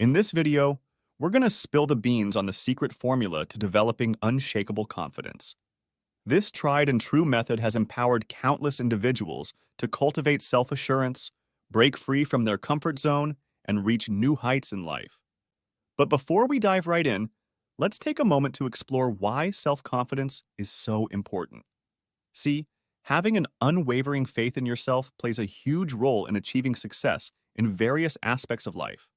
In this video, we're going to spill the beans on the secret formula to developing unshakable confidence. This tried and true method has empowered countless individuals to cultivate self-assurance, break free from their comfort zone, and reach new heights in life. But before we dive right in, let's take a moment to explore why self-confidence is so important. See, having an unwavering faith in yourself plays a huge role in achieving success in various aspects of life.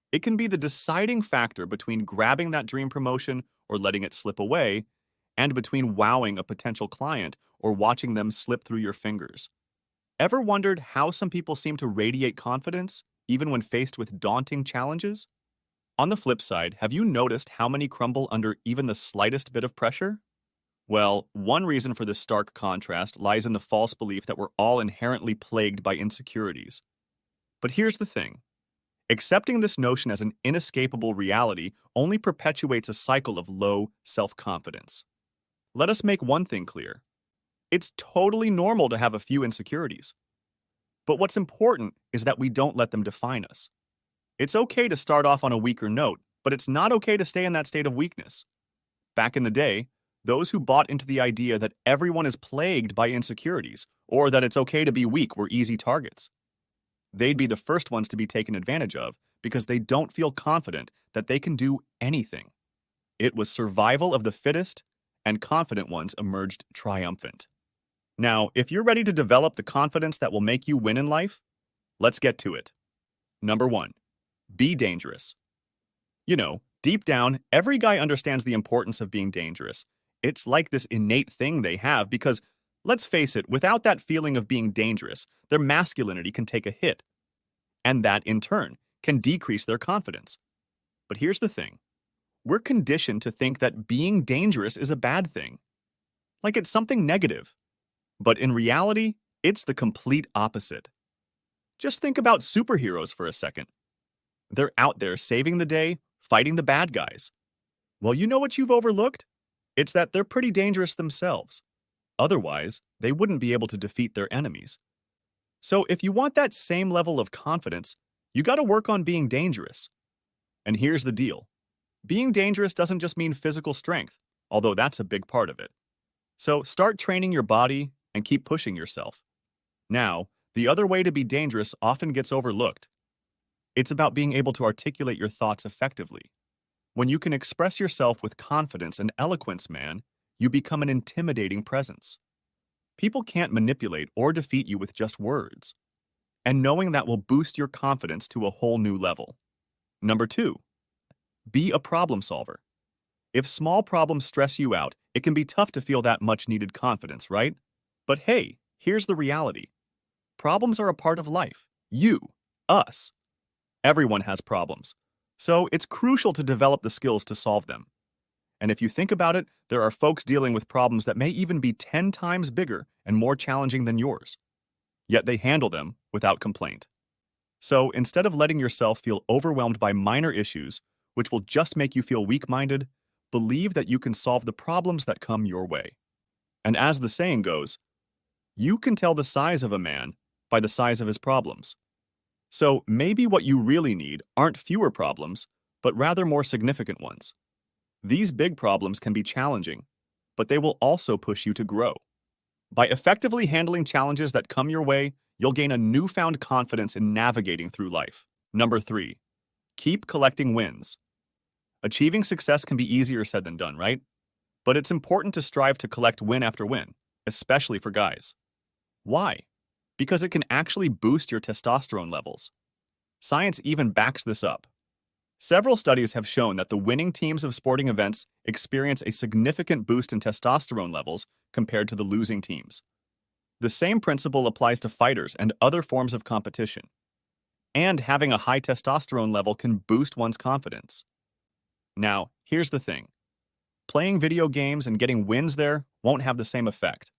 It can be the deciding factor between grabbing that dream promotion or letting it slip away, and between wowing a potential client or watching them slip through your fingers. Ever wondered how some people seem to radiate confidence, even when faced with daunting challenges? On the flip side, have you noticed how many crumble under even the slightest bit of pressure? Well, one reason for this stark contrast lies in the false belief that we're all inherently plagued by insecurities. But here's the thing. Accepting this notion as an inescapable reality only perpetuates a cycle of low self-confidence. Let us make one thing clear. It's totally normal to have a few insecurities. But what's important is that we don't let them define us. It's okay to start off on a weaker note, but it's not okay to stay in that state of weakness. Back in the day, those who bought into the idea that everyone is plagued by insecurities, or that it's okay to be weak, were easy targets. They'd be the first ones to be taken advantage of because they don't feel confident that they can do anything. It was survival of the fittest, and confident ones emerged triumphant. Now, if you're ready to develop the confidence that will make you win in life, let's get to it. Number 1. Be dangerous. You know, deep down, every guy understands the importance of being dangerous. It's like this innate thing they have because, let's face it, without that feeling of being dangerous, their masculinity can take a hit. And that, in turn, can decrease their confidence. But here's the thing. We're conditioned to think that being dangerous is a bad thing. Like it's something negative. But in reality, it's the complete opposite. Just think about superheroes for a second. They're out there saving the day, fighting the bad guys. Well, you know what you've overlooked? It's that they're pretty dangerous themselves. Otherwise, they wouldn't be able to defeat their enemies. So if you want that same level of confidence, you got to work on being dangerous. And here's the deal. Being dangerous doesn't just mean physical strength, although that's a big part of it. So start training your body and keep pushing yourself. Now, the other way to be dangerous often gets overlooked. It's about being able to articulate your thoughts effectively. When you can express yourself with confidence and eloquence, man, you become an intimidating presence. People can't manipulate or defeat you with just words. And knowing that will boost your confidence to a whole new level. Number 2. Be a problem solver. If small problems stress you out, it can be tough to feel that much-needed confidence, right? But hey, here's the reality. Problems are a part of life. You, us. Everyone has problems. So it's crucial to develop the skills to solve them. And if you think about it, there are folks dealing with problems that may even be 10 times bigger and more challenging than yours. Yet they handle them without complaint. So instead of letting yourself feel overwhelmed by minor issues, which will just make you feel weak-minded, believe that you can solve the problems that come your way. And as the saying goes, you can tell the size of a man by the size of his problems. So maybe what you really need aren't fewer problems, but rather more significant ones. These big problems can be challenging, but they will also push you to grow. By effectively handling challenges that come your way, you'll gain a newfound confidence in navigating through life. Number 3. Keep collecting wins. Achieving success can be easier said than done, right? But it's important to strive to collect win after win, especially for guys. Why? Because it can actually boost your testosterone levels. Science even backs this up. Several studies have shown that the winning teams of sporting events experience a significant boost in testosterone levels compared to the losing teams. The same principle applies to fighters and other forms of competition. And having a high testosterone level can boost one's confidence. Now, here's the thing. Playing video games and getting wins there won't have the same effect.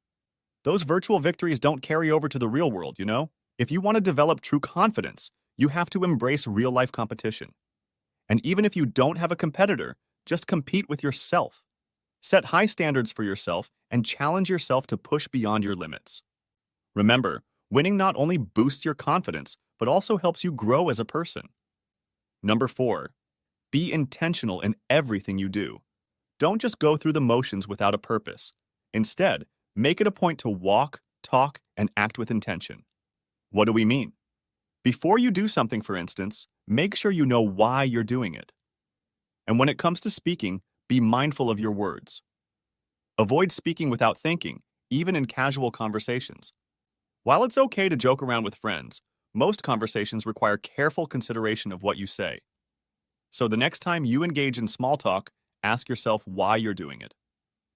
Those virtual victories don't carry over to the real world, you know? If you want to develop true confidence, you have to embrace real-life competition. And even if you don't have a competitor, just compete with yourself. Set high standards for yourself and challenge yourself to push beyond your limits. Remember, winning not only boosts your confidence, but also helps you grow as a person. Number 4. Be intentional in everything you do. Don't just go through the motions without a purpose. Instead, make it a point to walk, talk, and act with intention. What do we mean? Before you do something, for instance, make sure you know why you're doing it. And when it comes to speaking, be mindful of your words. Avoid speaking without thinking, even in casual conversations. While it's okay to joke around with friends, most conversations require careful consideration of what you say. So the next time you engage in small talk, ask yourself why you're doing it.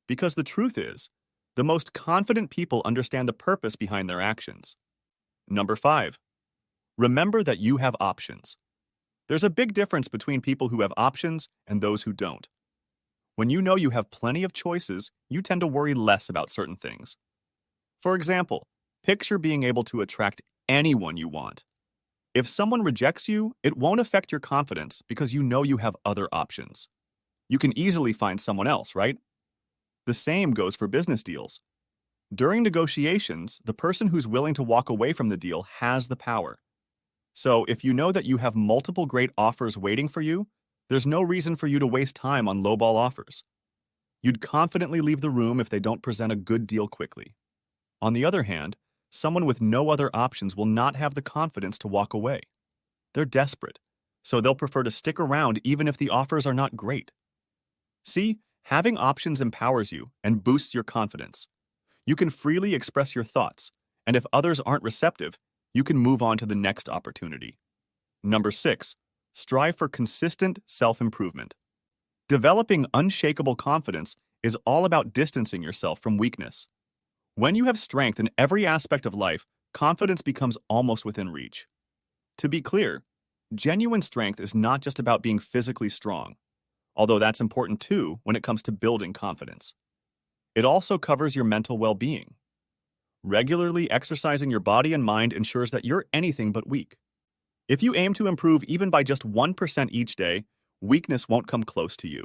Because the truth is, the most confident people understand the purpose behind their actions. Number 5. Remember that you have options. There's a big difference between people who have options and those who don't. When you know you have plenty of choices, you tend to worry less about certain things. For example, picture being able to attract anyone you want. If someone rejects you, it won't affect your confidence because you know you have other options. You can easily find someone else, right? The same goes for business deals. During negotiations, the person who's willing to walk away from the deal has the power. So if you know that you have multiple great offers waiting for you, there's no reason for you to waste time on lowball offers. You'd confidently leave the room if they don't present a good deal quickly. On the other hand, someone with no other options will not have the confidence to walk away. They're desperate, so they'll prefer to stick around even if the offers are not great. See, having options empowers you and boosts your confidence. You can freely express your thoughts, and if others aren't receptive, you can move on to the next opportunity. Number 6. Strive for consistent self-improvement. Developing unshakable confidence is all about distancing yourself from weakness. When you have strength in every aspect of life, confidence becomes almost within reach. To be clear, genuine strength is not just about being physically strong, although that's important too when it comes to building confidence. It also covers your mental well-being. Regularly exercising your body and mind ensures that you're anything but weak. If you aim to improve even by just 1% each day, weakness won't come close to you.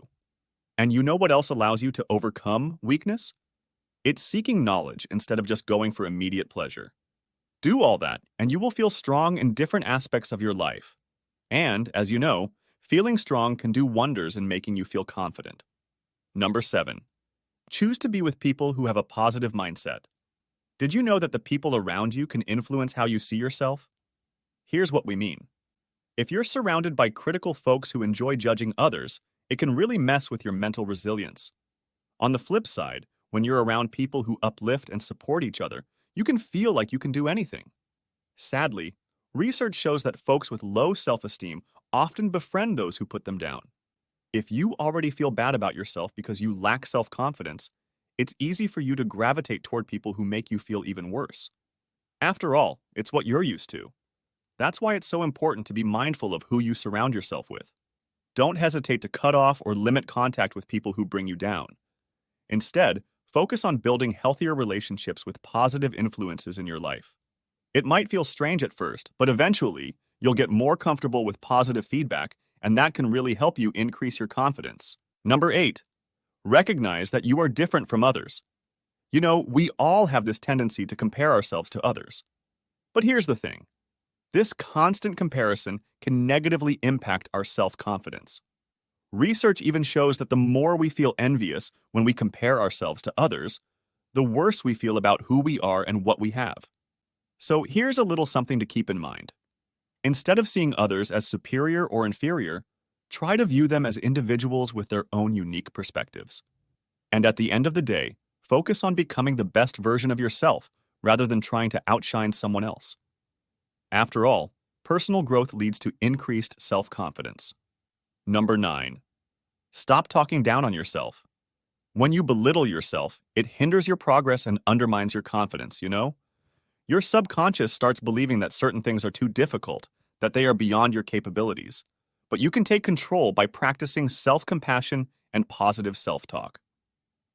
And you know what else allows you to overcome weakness? It's seeking knowledge instead of just going for immediate pleasure. Do all that, and you will feel strong in different aspects of your life. And, as you know, feeling strong can do wonders in making you feel confident. Number 7. Choose to be with people who have a positive mindset. Did you know that the people around you can influence how you see yourself? Here's what we mean. If you're surrounded by critical folks who enjoy judging others, it can really mess with your mental resilience. On the flip side, when you're around people who uplift and support each other, you can feel like you can do anything. Sadly, research shows that folks with low self-esteem often befriend those who put them down. If you already feel bad about yourself because you lack self-confidence, it's easy for you to gravitate toward people who make you feel even worse. After all, it's what you're used to. That's why it's so important to be mindful of who you surround yourself with. Don't hesitate to cut off or limit contact with people who bring you down. Instead, focus on building healthier relationships with positive influences in your life. It might feel strange at first, but eventually, you'll get more comfortable with positive feedback, and that can really help you increase your confidence. Number 8. Recognize that you are different from others. You know, we all have this tendency to compare ourselves to others. But here's the thing. This constant comparison can negatively impact our self-confidence. Research even shows that the more we feel envious when we compare ourselves to others, the worse we feel about who we are and what we have. So here's a little something to keep in mind. Instead of seeing others as superior or inferior, try to view them as individuals with their own unique perspectives. And at the end of the day, focus on becoming the best version of yourself rather than trying to outshine someone else. After all, personal growth leads to increased self-confidence. Number 9. Stop talking down on yourself. When you belittle yourself, it hinders your progress and undermines your confidence, you know? Your subconscious starts believing that certain things are too difficult, that they are beyond your capabilities. But you can take control by practicing self-compassion and positive self-talk.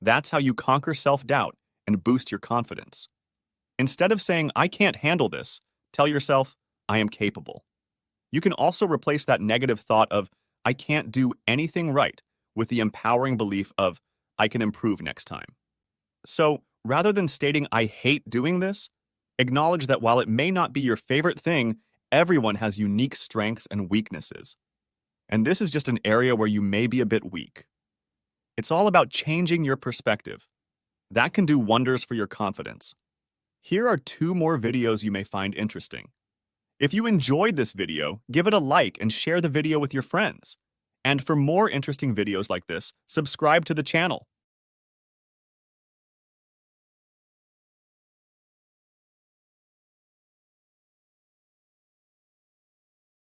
That's how you conquer self-doubt and boost your confidence. Instead of saying, "I can't handle this," tell yourself, "I am capable." You can also replace that negative thought of, "I can't do anything right," with the empowering belief of, "I can improve next time." So, rather than stating, "I hate doing this," acknowledge that while it may not be your favorite thing, everyone has unique strengths and weaknesses. And this is just an area where you may be a bit weak. It's all about changing your perspective. That can do wonders for your confidence. Here are 2 more videos you may find interesting. If you enjoyed this video, give it a like and share the video with your friends. And for more interesting videos like this, subscribe to the channel.